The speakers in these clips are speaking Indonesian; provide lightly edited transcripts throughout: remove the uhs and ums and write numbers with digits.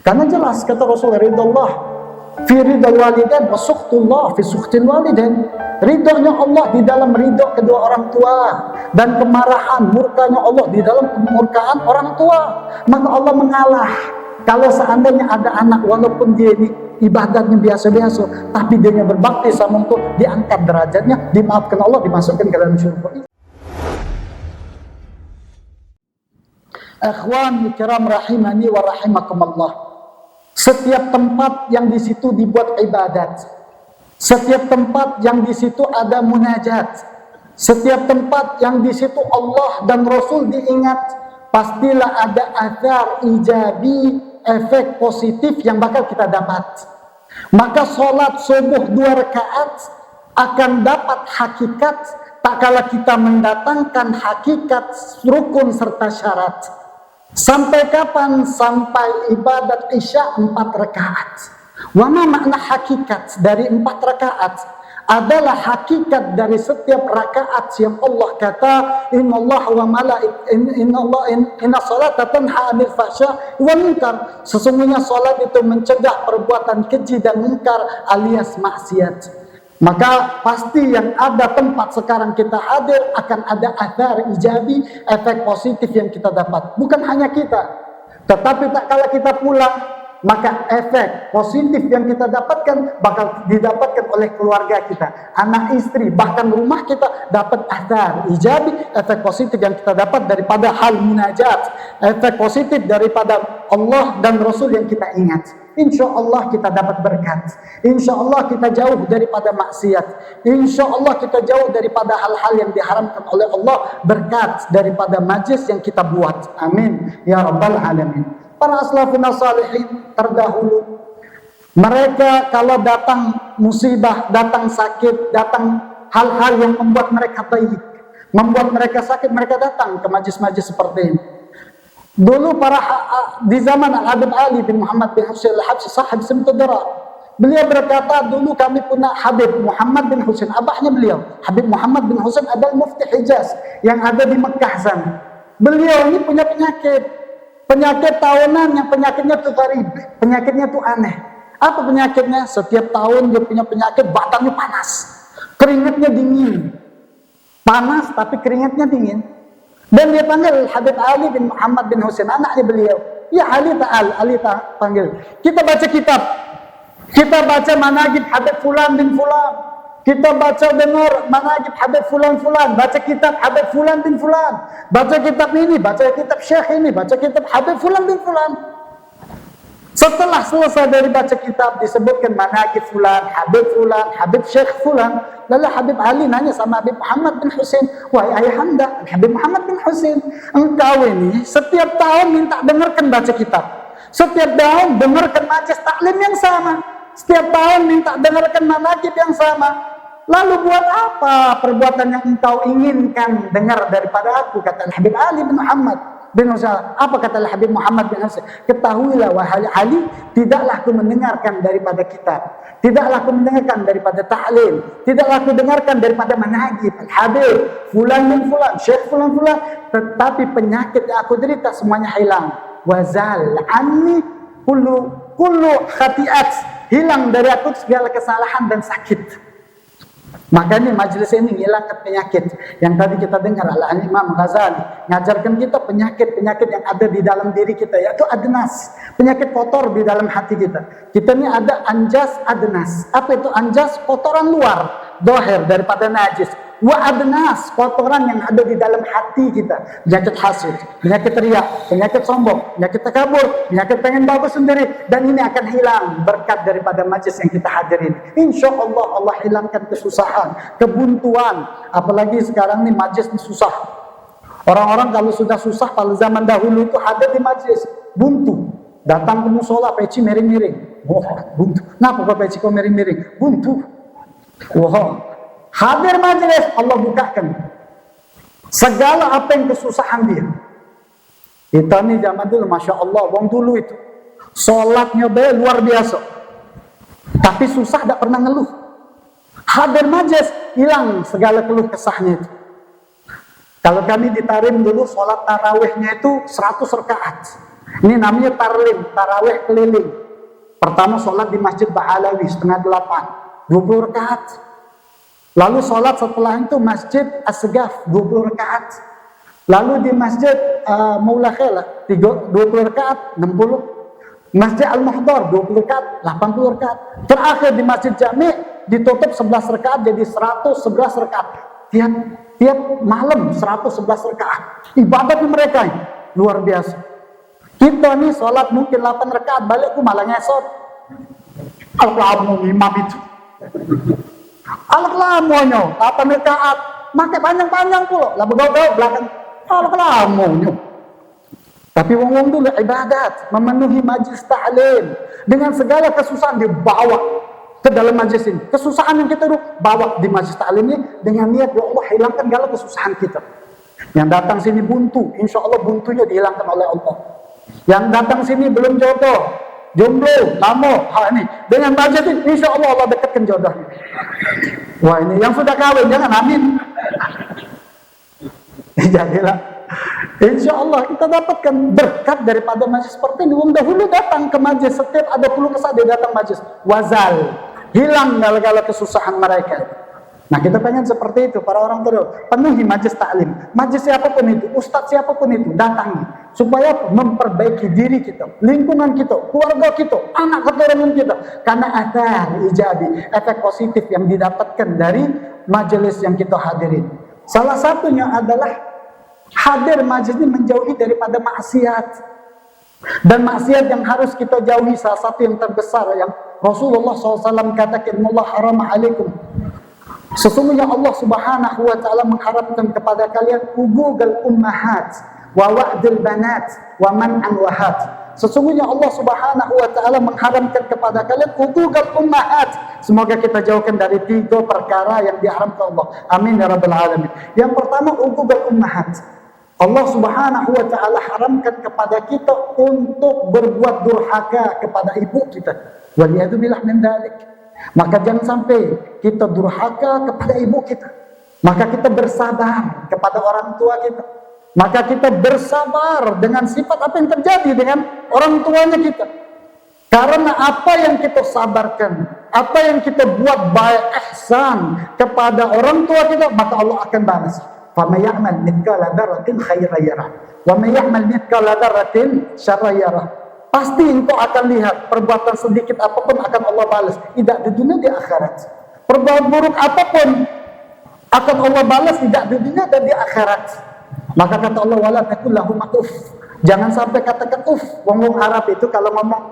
Karena jelas kata Rasul, ridallah fi ridal walidain wa sukhtullah fi sukhtil walidain. Ridhonya Allah di dalam ridho kedua orang tua, dan kemarahan murkanya Allah di dalam kemurkaan orang tua. Maka Allah mengalah kalau seandainya ada anak walaupun dia ini ibadatnya biasa-biasa, tapi dia berbakti sama engkau, diangkat derajatnya, dimaafkan Allah, dimasukkan ke dalam surga. Ikhwan kiram rahimani wa rahimakumullah. Setiap tempat yang di situ dibuat ibadat, setiap tempat yang di situ ada munajat, setiap tempat yang di situ Allah dan Rasul diingat, pastilah ada athar ijabi, efek positif yang bakal kita dapat. Maka sholat subuh 2 rakaat akan dapat hakikat tak kala kita mendatangkan hakikat rukun serta syarat. Sampai kapan? Sampai ibadat isya 4 rakaat. Wama makna hakikat dari 4 rakaat? Adalah hakikat dari setiap rakaat yang Allah kata innallaha wa inna salata tanha 'anil fahsya wal munkar. Sesungguhnya salat itu mencegah perbuatan keji dan munkar alias maksiat. Maka pasti yang ada tempat sekarang kita hadir akan ada athar ijabi, efek positif yang kita dapat. Bukan hanya kita, tetapi tak kala kita pulang, maka efek positif yang kita dapatkan bakal didapatkan oleh keluarga kita, anak istri, bahkan rumah kita dapat athar ijabi, efek positif yang kita dapat daripada hal munajat, efek positif daripada Allah dan Rasul yang kita ingat. Insya Allah kita dapat berkat. Insya Allah kita jauh daripada maksiat. Insya Allah kita jauh daripada hal-hal yang diharamkan oleh Allah, berkat daripada majlis yang kita buat. Amin ya rabbal alamin. Para aslafun salihin terdahulu, mereka kalau datang musibah, datang sakit, datang hal-hal yang membuat mereka baik, membuat mereka sakit, mereka datang ke majlis-majlis seperti ini. Dulu di zaman Al-Habib Ali bin Muhammad bin Husain Al-Habsyi sahib Simtudara, beliau berkata, dulu kami punya Habib Muhammad bin Husain, abahnya beliau Habib Muhammad bin Husain adalah mufti Hijaz yang ada di Mekah sana. Beliau ini punya penyakit tahunan yang penyakitnya itu gharib, penyakitnya itu aneh. Apa penyakitnya? Setiap tahun dia punya penyakit, badannya panas, keringatnya dingin, panas tapi keringatnya dingin. Dan dia panggil Habib Ali bin Muhammad bin Husain, anaknya beliau. Ya Ali panggil. Kita baca kitab. Kita baca manaqib Habib Fulan bin Fulan. Kita baca dengar manaqib Habib Fulan. Baca kitab Habib Fulan bin Fulan. Baca kitab ini, baca kitab Syekh ini, baca kitab Habib Fulan bin Fulan. Setelah selesai dari baca kitab, disebutkan manaqib Fulan, Habib Syekh Fulan. Lalu Habib Ali nanya sama Habib Muhammad bin Husain, wahai ayahanda Habib Muhammad bin Husain, engkau ini setiap tahun minta dengarkan baca kitab, setiap tahun dengarkan majlis taklim yang sama, setiap tahun minta dengarkan manaqib yang sama. Lalu buat apa perbuatan yang engkau inginkan dengar daripada aku? Kata Habib Ali bin Muhammad bin Husain. Apa kata Habib Muhammad bin Husain? Ketahuilah wahai Ali, tidaklah aku mendengarkan daripada kitab, tidaklah aku mendengarkan daripada ta'lim, tidaklah aku dengarkan daripada manaqib Al-Habib Fulan bin Fulan, Syekh Fulan, tetapi penyakit yang aku derita semuanya hilang. Wazal anni kullu khati'at, hilang dari aku segala kesalahan dan sakit. Makanya majelis ini ngilangkan penyakit yang tadi kita dengar. Al-Imam Ghazali ngajarkan kita penyakit-penyakit yang ada di dalam diri kita, yaitu adnas, penyakit kotor di dalam hati kita. Kita ini ada anjas, adnas. Apa itu anjas? Kotoran luar, dohir daripada najis. Wa adnas, kotoran yang ada di dalam hati kita. Penyakit hasud, penyakit riak, penyakit sombong, penyakit takabur, penyakit pengen bagus sendiri. Dan ini akan hilang berkat daripada majlis yang kita hadirin. Insya Allah Allah hilangkan kesusahan, kebuntuan. Apalagi sekarang ini majlis ini susah. Orang-orang kalau sudah susah pada zaman dahulu itu hadir di majlis buntu. Datang ke musola peci miring-miring. Wah, buntu. Kenapa kok peci kok miring-miring? Buntu. Wah. Hadir majelis, Allah bukakan segala apa yang kesusahan dia. Kita nih zaman dulu, Masya Allah, wong dulu itu sholatnya luar biasa, tapi susah, tak pernah ngeluh. Hadir majelis, hilang segala keluh kesahnya itu. Kalau kami di Tarim dulu, sholat tarawihnya itu 100 rakaat. Ini namanya tarlim, tarawih keliling. Pertama sholat di Masjid Ba'alawi setengah 8, 20 rakaat. Lalu sholat setelah itu Masjid As-Segaf 20 rakaat. Lalu di Masjid Maula Khela 20 rakaat 60. Masjid Al-Muhdar 20 rakaat 80 rakaat. Terakhir di Masjid Jami' ditutup 11 rakaat jadi 111 rakaat. Tiap malam 111 rakaat. Ibadat mereka ini luar biasa. Kita nih sholat mungkin 8 rakaat, balikku malah ngesot. Al-Qalamu imam itu. Al-Qalamunya 8 rakaat, makai panjang-panjang pula. Lah begau-gau belakang Al-Qalamunya. Tapi wong-wong dulu ibadat, memenuhi majlis ta'lim dengan segala kesusahan dibawa ke dalam majlis ini. Kesusahan yang kita bawa di majlis ta'lim ini dengan niat ya Allah hilangkan segala kesusahan kita. Yang datang sini buntu, insya Allah buntunya dihilangkan oleh Allah. Yang datang sini belum jodoh, jomblo, lama, ini dengan budget ini, insya Allah Allah dekatkan jodohnya. Wah ini yang sudah kawin jangan amin. Jadilah, insya Allah kita dapatkan berkat daripada majlis seperti ini. Wong dahulu datang ke majlis setiap ada keluh kesah dia datang majlis, wazal, hilang segala kesusahan mereka. Nah kita pengen seperti itu para orang tua, penuhi majlis taklim, majlis siapapun itu, ustadz siapapun itu datangi supaya memperbaiki diri kita, lingkungan kita, keluarga kita, anak keturunan kita, karena ada ijabi, efek positif yang didapatkan dari majelis yang kita hadirin. Salah satunya adalah hadir majlis ini menjauhi daripada maksiat, dan maksiat yang harus kita jauhi salah satu yang terbesar yang Rasulullah SAW katakan, Allah haram alaikum. Sesungguhnya Allah Subhanahu wa taala mengharapkan kepada kalian ugugal ummahat wa wa'dil banat wa man'an wahat. Sesungguhnya Allah Subhanahu wa taala mengharamkan kepada kalian ugugal ummahat. Semoga kita jauhkan dari 3 perkara yang diharamkan Allah. Amin ya rabbal alamin. Yang pertama ugugal ummahat. Allah Subhanahu wa taala haramkan kepada kita untuk berbuat durhaka kepada ibu kita. Waliyadzubillah min dzalik. Maka jangan sampai kita durhaka kepada ibu kita. Maka kita bersabar kepada orang tua kita. Maka kita bersabar dengan sifat apa yang terjadi dengan orang tuanya kita. Karena apa yang kita sabarkan, apa yang kita buat baik ihsan kepada orang tua kita, maka Allah akan balas. Faman ya'mal mithqala dzarratin khairan yarah, wa man ya'mal mithqala dzarratin syarran yarah. Pasti engkau akan lihat perbuatan sedikit apapun akan Allah balas, tidak di dunia di akhirat. Perbuatan buruk apapun akan Allah balas, tidak di dunia dan di akhirat. Maka kata Allah, wala taqul lahum uf. Jangan sampai katakan uf. Wong Arab itu kalau ngomong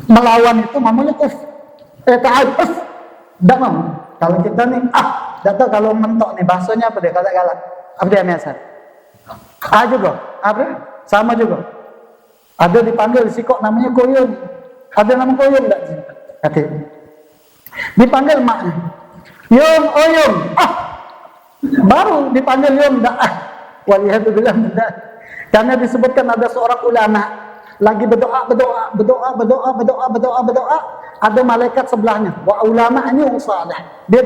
melawan itu ngomongnya uf. Ta'al uf. Enggak mau. Kalau kita nih enggak tahu kalau mentok nih bahasanya apa dia kata galak. Apa dia biasa? Juga. Apa? Sama juga. Ada dipanggil sikok namanya koyun. Ada nama koyun enggak? Oke. Dipanggil maknya. Yum, oyum. Baru dipanggil yum enggak. Waliyadzubillah min dzalik. Karena disebutkan ada seorang ulama lagi berdoa. Ada malaikat sebelahnya. Wa ulama ini yang saleh. Dia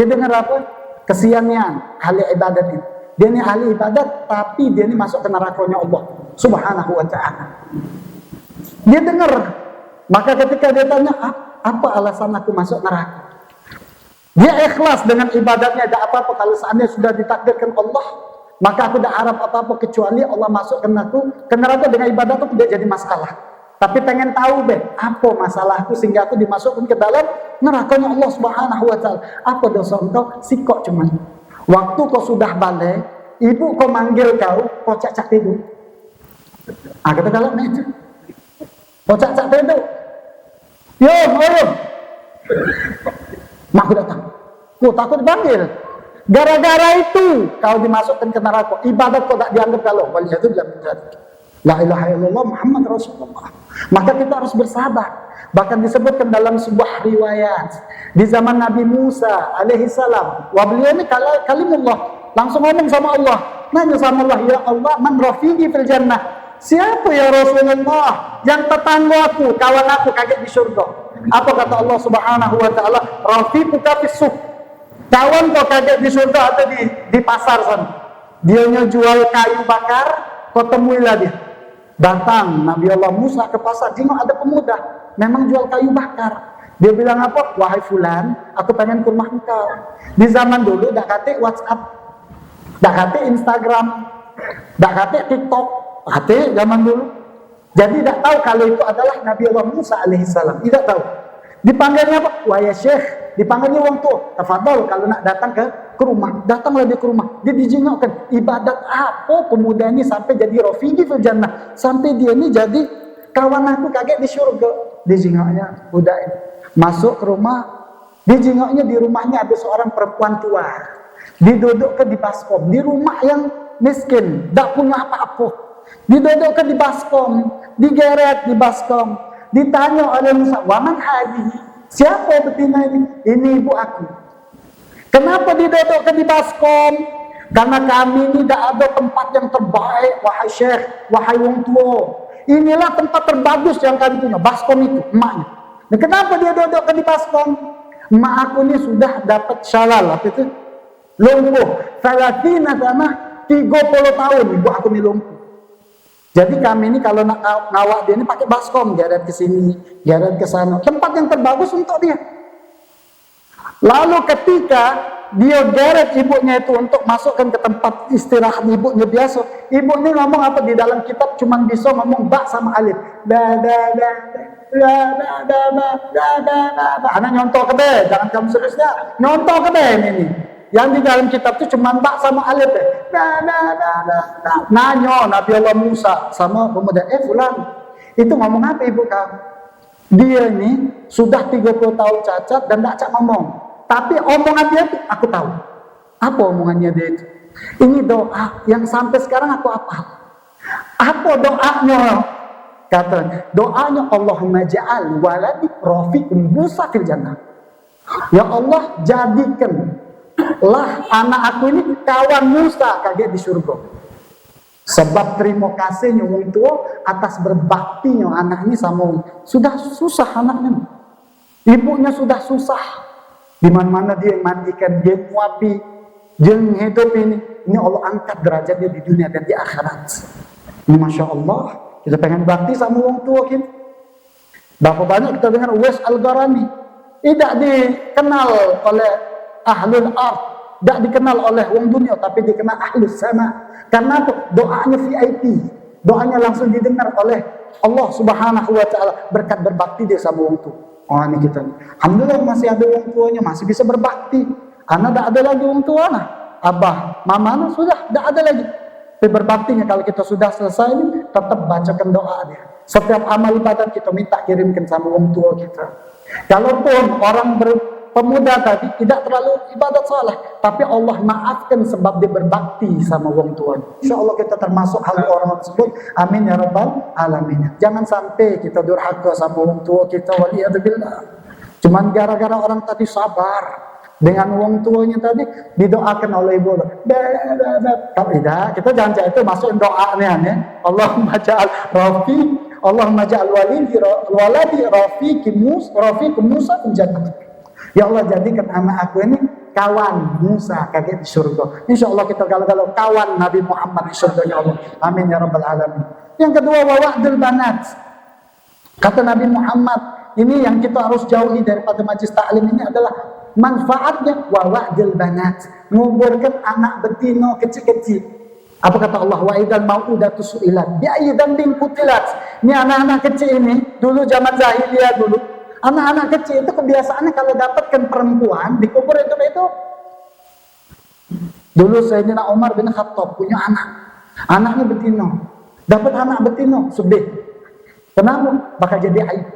dengar apa? Kesiannya ahli ibadat ini. Dia ini ahli ibadat, tapi dia ini masuk ke nerakanya Allah Subhanahu wa ta'ala. Dia dengar. Maka ketika dia tanya, apa alasan aku masuk neraka? Dia ikhlas dengan ibadatnya, ada apa-apa. Kalau seandainya sudah ditakdirkan Allah, maka aku tidak harap apa-apa kecuali Allah masukkan aku ke neraka dengan ibadat itu tidak jadi masalah. Tapi pengen tahu apa masalahku sehingga aku dimasukkan ke dalam nerakanya Allah Subhanahu wa ta'ala. Apa dosa engkau? Sikok cuman. Waktu kau sudah balik, ibu kau manggil kau cak-cak tidur. Kata kalau itu. Kau cak-cak tidur. Yum. Mak aku datang. Kau takut dipanggil. Gara-gara itu kau dimasukkan ke neraka. Ibadat kau tak dianggap kalau. Waliyadzubillah min dzalik. La ilaha illallah Muhammad Rasulullah. Maka kita harus bersabar. Bahkan disebutkan dalam sebuah riwayat di zaman Nabi Musa alaihi salam, wah beliau ini kalimullah, langsung ngomong sama Allah, nanya sama Allah, ya Allah, man rafiqi fil jannah, siapa ya Rasulullah yang tetangga aku, kawan aku kaget di surga? Apa kata Allah Subhanahu wa taala? Rafiquka fis suq, kawan kau kaget di surga atau di pasar sana, dia jual kayu bakar, kau temuilah dia. Datang Nabi Allah Musa ke pasar, jengok ada pemuda, memang jual kayu bakar. Dia bilang apa? Wahai fulan, aku pengen ke rumah engkau. Di zaman dulu dak kate WhatsApp, dak kate Instagram, dak kate TikTok, kate zaman dulu. Jadi dak tahu kalau itu adalah Nabi Allah Musa alaihissalam. Tidak tahu. Dipanggilnya apa? Wahai Syekh. Dipanggilnya wong tua. Tafadhol kalau nak datang ke rumah, datanglah dia ke rumah. Dia dijengokkan. Ibadat apa pemuda ini sampai jadi rafiqi fil jannah, sampai dia ini jadi kawan aku kaget di surga. Dijengoknya budak ini. Masuk ke rumah, dijengoknya di rumahnya ada seorang perempuan tua. Didudukkan di baskom di rumah yang miskin, tak punya apa-apa. Didudukkan di baskom, digeret di baskom. Ditanya oleh Musa, "Waman hadihi?" Siapa betina ini? Ini ibu aku. Kenapa didudukkan di baskom? Karena kami ini tidak ada tempat yang terbaik, wahai Syekh, wahai wong tua. Inilah tempat terbagus yang kami punya, baskom itu, emaknya. Dan kenapa dia dudukkan di baskom? Emak aku ini sudah dapat syalal, apa itu? Lumpuh. 30 tanah, 30 tahun ibu aku ini lumpuh. Jadi kami ini kalau nak ngawak dia ini pakai baskom, geret ke sini, geret ke sana. Tempat yang terbagus untuk dia. Lalu ketika dia geret ibunya itu untuk masukkan ke tempat istirahat ibunya biasa, ibu ini ngomong apa di dalam kitab cuman bisa ngomong ba sama alif. Anak nyontoh ke deh, jangan kamu seriusnya. Nyontoh ke deh ini. Yang di dalam kitab itu cuma ba sama alif deh. Nanya Nabi Allah Musa sama pemuda, fulan, itu ngomong apa ibu kamu? Dia ini sudah 30 tahun cacat dan tak cak ngomong. Tapi omongan dia itu aku tahu. Apa omongannya dia itu? Ini doa yang sampai sekarang aku apa? Apa doanya? Kata doanya, Allahumma ja'al waladi rafiqun Musa fil jannah. Ya Allah, jadikanlah anak aku ini kawan Musa kaget di surga. Sebab terima kasihnya wong tua atas berbaktinya anak ini sama wong. Sudah susah anaknya. Ibunya sudah susah. Di mana-mana dia mandikan, dia nguapi, dia hidup ini. Ini Allah angkat derajatnya di dunia dan di akhirat. Ini Masya Allah. Kita pengen bakti sama wong tua kita. Berapa banyak kita dengar Uwais Al-Gharani. Tidak dikenal oleh ahlul ard, tidak dikenal oleh wong dunia, tapi dikenal ahlus sama. Karena itu doanya VIP, doanya langsung didengar oleh Allah Subhanahu wa taala berkat berbakti dia sama wong tua. Oh ini kita. Alhamdulillah masih ada wong tuanya, masih bisa berbakti. Anak tidak ada lagi wong tua nah. Abah, mama sudah tidak ada lagi. Tapi berbaktinya kalau kita sudah selesai ini, tetap bacakan doa dia. Setiap amal ibadat kita minta kirimkan sama wong tua kita. Kalaupun orang pemuda tadi tidak terlalu ibadat salah, tapi Allah maafkan sebab dia berbakti sama wong tua. Insya Allah kita termasuk hal orang tersebut. Amin ya rabbal alamin. Jangan sampai kita durhaka sama wong tua kita, waliyadzubillah. Cuman gara-gara orang tadi sabar dengan wong tuanya tadi didoakan oleh ibu. Tidak, kita jangan cak itu masukin doanya ya. Allahumma ja'al rafiq, Allahumma ja'al waladi rafiq Musa fil jannah. Ya Allah, jadikan anak aku ini kawan Musa kaget di surga. Insya Allah kita galau-galau kawan Nabi Muhammad di surga ya Allah. Amin ya rabbal alamin. Yang kedua, wa'dul banat. Kata Nabi Muhammad, ini yang kita harus jauhi daripada majlis ta'lim ini adalah manfaatnya wa'dul banat. Nguburkan anak betina kecil-kecil. Apa kata Allah? Wa idzal mau'udatu su'ilat bi ayyi dzambin qutilat. Ini anak-anak kecil ini dulu zaman jahiliyah dulu. Anak-anak kecil itu kebiasaannya kalau dapatkan perempuan dikubur itu. Dulu Sayyidina Umar bin Khattab punya anak. Anaknya betina. Dapat anak betina, sedih. Kenapa? Bakal jadi aib.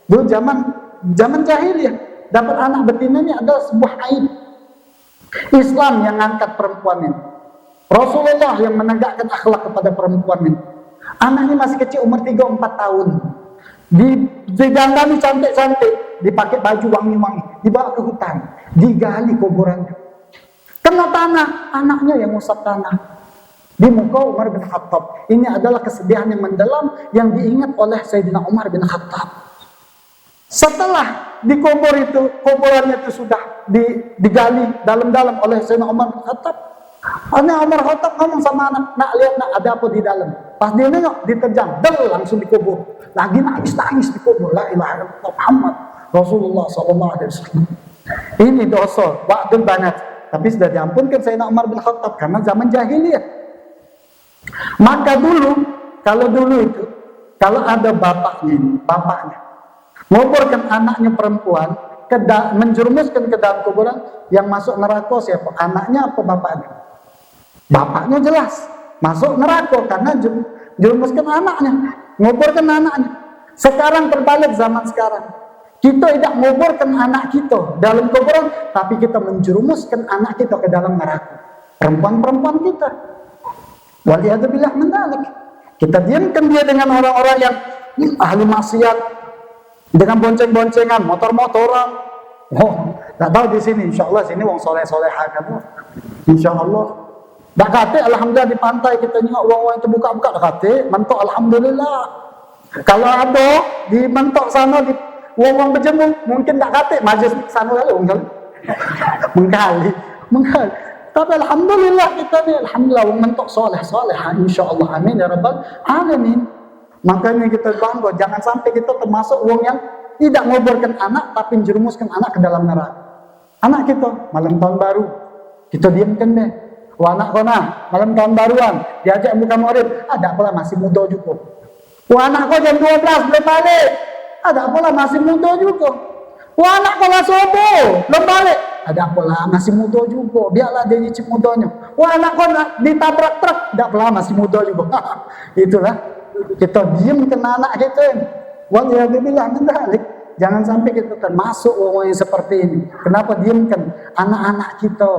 Dulu zaman jahiliyah, dapat anak betina ini adalah sebuah aib. Islam yang angkat perempuan ini. Rasulullah yang menegakkan akhlak kepada perempuan ini. Anaknya masih kecil, umur 3-4 tahun. Didandani cantik-cantik, dipakai baju wangi-wangi, dibawa ke hutan, digali kuburannya. Kena tanah, anaknya yang ngusap tanah. Di muka Umar bin Khattab. Ini adalah kesedihan yang mendalam yang diingat oleh Sayyidina Umar bin Khattab. Setelah dikubur itu, kuburannya itu sudah digali dalam-dalam oleh Sayyidina Umar bin Khattab. Hanya Umar Khattab ngomong sama anak, nak lihat nak ada apa di dalam. Pas dia nengok diterjang, langsung dikubur. Lagi nangis dikubur. La ilaha illallah Muhammad Rasulullah sallallahu alaihi wasallam. Ini dosa ba'dul banat. Tapi sudah diampunkan Sayyidina Umar bin Khattab karena zaman jahiliyah. Maka dulu, kalau ada bapaknya menguburkan anaknya perempuan, menjerumuskan ke dalam kuburan, yang masuk neraka siapa? Anaknya apa bapaknya? Bapaknya jelas masuk neraka karena jerumuskan anaknya, menguburkan anaknya. Sekarang terbalik zaman sekarang. Kita tidak menguburkan anak kita dalam kuburan, tapi kita menjerumuskan anak kita ke dalam neraka. Perempuan-perempuan kita. Waliyadzubillah min dzalik. Kita diamkan dia dengan orang-orang yang ahli maksiat, dengan bonceng-boncengan, motor-motoran. Oh, tak tahu di sini, insyaallah sini wong soleh-soleha kamu. Insyaallah. Dak kate alhamdulillah di pantai kita tengok wong-wong itu buka-buka dak kate, mentok alhamdulillah. Kalau ada di mentok sana di wong-wong berjemur, mungkin dak kate majlis sana kali wong kali. Mengkali. Tapi alhamdulillah kita ni alhamdulillah wong mentok soleh-soleha insyaallah amin ya rabbal alamin. Makanya kita bangga jangan sampai kita termasuk wong yang tidak menguburkan anak tapi menjerumuskan anak ke dalam neraka. Anak kita malam tahun baru kita diamkan deh. Wah anak kau nah malam tahun baruan diajak buka murid, ada pula masih muda juga. Wah anak kau jam 12 belum balik, ada pula masih muda juga. Wah anak kau lah subuh belum balik, ada pula masih muda juga. Biarlah dia nyicip mudanya. Wah anak kau ditabrak truk, ada pula masih muda juga. Itulah kita diamkan anak kita. Waliyadzubillah min dzalik. Jangan sampai kita termasuk orang yang seperti ini. Kenapa diamkan anak-anak kita?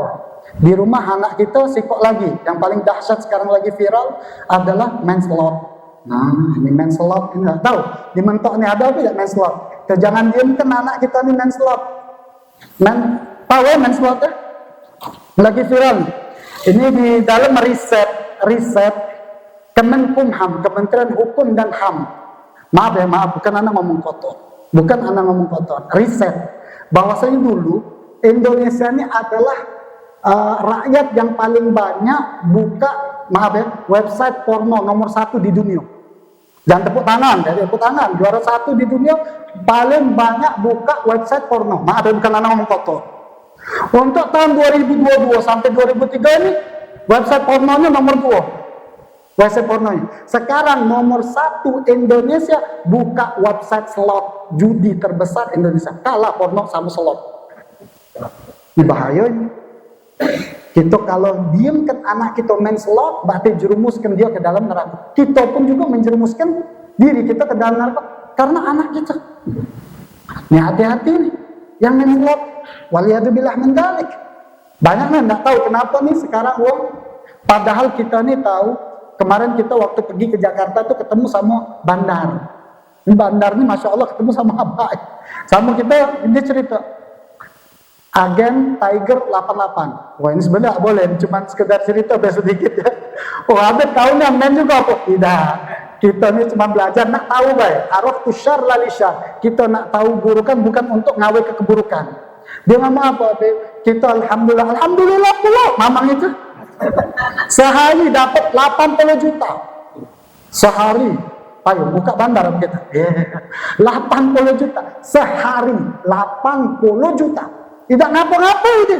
Di rumah anak kita sikok lagi. Yang paling dahsyat sekarang lagi viral adalah main slot. Nah, ini main slot ini tahu di mentok ini ada apa tidak main slot? Kita jangan diamkan anak kita ini main slot. Tahu main slot ya? Lagi viral. Ini di dalam riset Kemenkumham, Kementerian Hukum dan HAM. Maaf, bukan anak ngomong kotor. Riset bahwasanya dulu Indonesia ini adalah rakyat yang paling banyak buka website porno nomor 1 di dunia. Jangan tepuk tangan, juara 1 di dunia paling banyak buka website porno. Bukan anak ngomong kotor. Untuk tahun 2022 sampai 2003 ini website pornonya nomor 2. Website pornonya. Sekarang nomor 1 Indonesia buka website slot judi terbesar Indonesia. Kalah porno sama slot. Ini bahaya ini. Kita kalau diamkan anak kita main slot, berarti jerumuskan dia ke dalam neraka. Kita pun juga menjerumuskan diri kita ke dalam neraka karena anak kita. Ini hati-hati nih yang main slot. Waliyadzubillah min dzalik. Banyak nih enggak tahu kenapa nih sekarang wong. Padahal kita nih tahu. Kemarin kita waktu pergi ke Jakarta tuh ketemu sama bandar. Ini bandar nih Masya Allah ketemu sama apa? Sama kita, dia cerita. Agen Tiger 88. Wah ini sebenarnya boleh, cuma sekedar cerita biar sedikit ya. Wah Abed tahu nih main juga apa? Tidak. Kita ini cuma belajar, nak tahu baik. Araf tushar lalisha. Kita nak tahu burukan bukan untuk ngawe ke keburukan. Dia ngomong apa? Kita alhamdulillah pula mamang itu. Sehari dapat 80 juta. Sehari. Ayo buka bandar kita. 80 juta. Sehari 80 juta. Tidak ngapa-ngapa itu.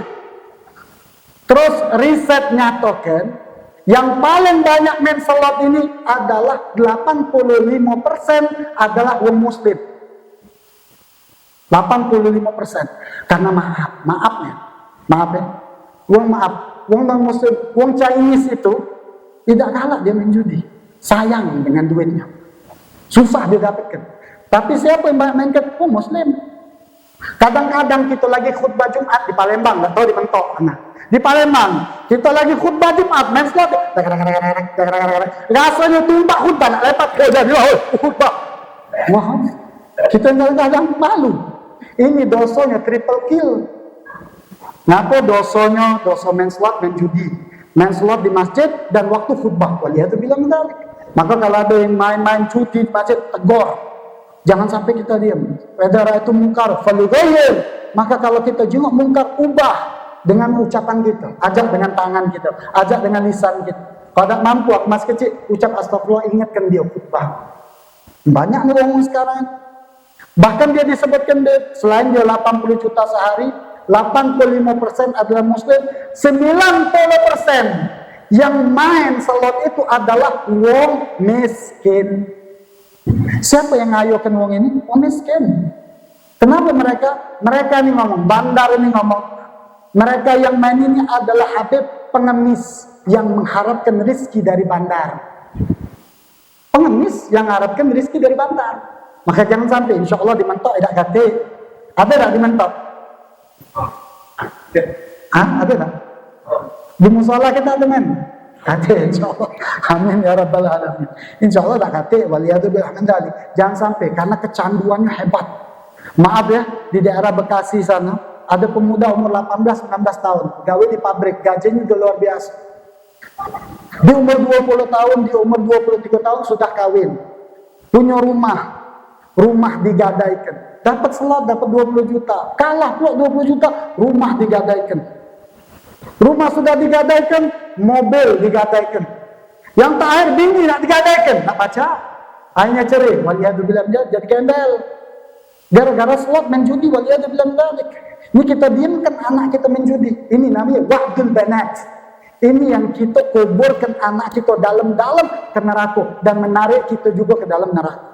Terus riset nyatakan yang paling banyak main slot ini adalah 85% adalah wong muslim. 85%. Karena maaf ya. Wong non-muslim, wong Chinese itu tidak kalah dia main judi. Sayang dengan duitnya. Susah dia dapatkan. Tapi siapa yang banyak mainkan? Muslim. Kadang-kadang kita lagi khutbah Jumat di Palembang, nggak tahu di Mentok. Nah, di Palembang, kita lagi khutbah Jumat, main slot. Rasanya tumpah khutbah, nak lepas ke jadi khutbah. Wah, kita kadang-kadang malu. Ini dosanya triple kill. Ngapa dosanya? Dosa main slot, main judi, main slot di masjid dan waktu khutbah. Waliyadzubillah min dzalik. Maka kalau ada yang main-main judi di masjid, tegur. Jangan sampai kita diam. Edara itu mungkar, falighayyir. Maka kalau kita jenguk mungkar, ubah. dengan ucapan kita, ajak dengan tangan kita, ajak dengan lisan kita. Kalau tak mampu, mas kecil, ucap astagfirullah, ingatkan dia khutbah. Banyak nih orang sekarang. Bahkan dia disebutkan selain dia 80 juta sehari, 85% adalah muslim, 90% yang main salat itu adalah wong miskin. Siapa yang ngayokan wong ini? Wong miskin. Kenapa mereka ini ngomong, bandar ini ngomong, mereka yang main ini adalah Habib pengemis yang mengharapkan rezeki dari bandar. Pengemis yang mengharapkan rezeki dari bandar. Maka jangan sampai, insya Allah dimentok tidak kate. Ada tak dimentok? Ada tak? Di musola kita ada men? Kate, insya Allah. Amin ya rabbal alamin. Insya Allah tak kate. Waliyadzubillah min dzalik. Jangan sampai, karena kecanduannya hebat. Maaf ya, di daerah Bekasi sana ada pemuda umur 18-19 tahun, gawe di pabrik, gajinya juga luar biasa. Di umur 20 tahun, di umur 23 tahun sudah kawin, punya rumah digadaikan, dapat slot, dapat 20 juta, kalah pula 20 juta, rumah digadaikan. Rumah sudah digadaikan, mobil digadaikan. Yang terakhir bini nak digadaikan, nak baca, akhirnya cerai, waliyadzubillah jadi gembel. Gara-gara slot main judi, waliyadzubillah min dzalik. Ini kita diamkan anak kita main judi. Ini namanya wa'dul banat. Ini yang kita kuburkan anak kita dalam-dalam ke neraka dan menarik kita juga ke dalam neraka.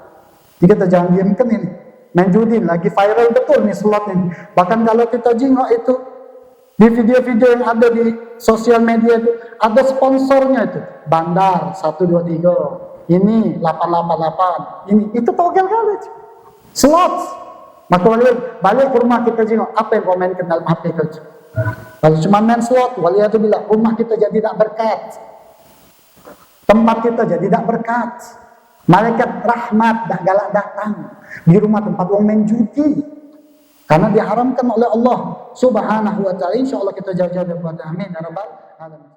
Jadi kita jangan diamkan ini. Main judi lagi viral betul nih slot ini. Bahkan kalau kita jengok itu di video-video yang ada di sosial media itu ada sponsornya itu. Bandar 123. Ini 888. Ini itu togel kali. Slot. Maka balik ke rumah kita jengok apa yang komen ke dalam HP kita. Kalau cuma main slot, waliyadzubillah, rumah kita jadi tak berkat, tempat kita jadi tak berkat, malaikat rahmat tak galak datang di rumah tempat orang main judi, karena diharamkan oleh Allah Subhanahu wa taala. Insyaallah kita jauh-jauh daripada. Amin ya rabbal alamin.